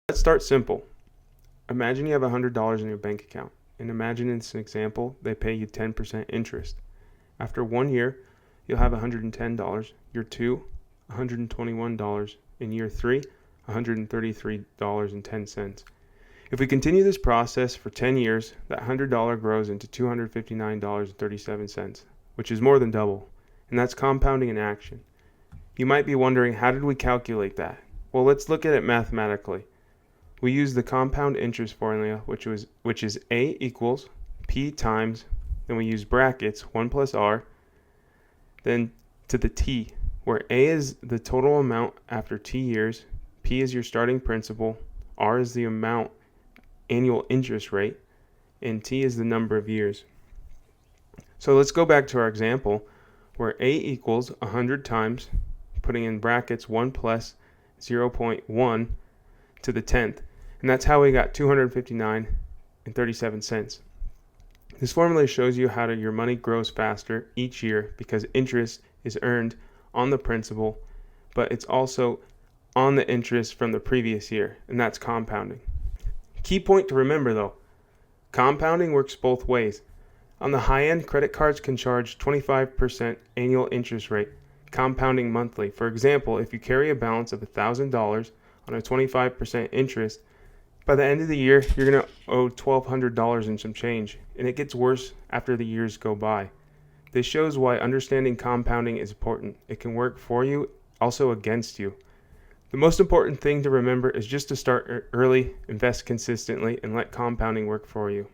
Let's start simple. Imagine you have $100 in your bank account, and imagine in this example they pay you 10% interest. After 1 year, you'll have $110. Year 2, $121. In year 3, $133.10. If we continue this process for 10 years, that $100 grows into $259.37, which is more than double, and that's compounding in action. You might be wondering, how did we calculate that? Well, let's look at it mathematically. We use the compound interest formula, which is A equals P times, then we use brackets, 1 plus R, then to the T, where A is the total amount after T years, P is your starting principal, R is the amount annual interest rate, and T is the number of years. So let's go back to our example where A equals 100 times, putting in brackets 1 plus 0.1 to the 10th, and that's how we got 259.37 cents. This formula shows you how your money grows faster each year because interest is earned on the principal, but it's also on the interest from the previous year, and that's compounding. Key point to remember though, compounding works both ways. On the high end, credit cards can charge 25% annual interest rate, compounding monthly. For example, if you carry a balance of $1,000 on a 25% interest, by the end of the year, you're going to owe $1,200 and some change, and it gets worse after the years go by. This shows why understanding compounding is important. It can work for you, also against you. The most important thing to remember is just to start early, invest consistently, and let compounding work for you.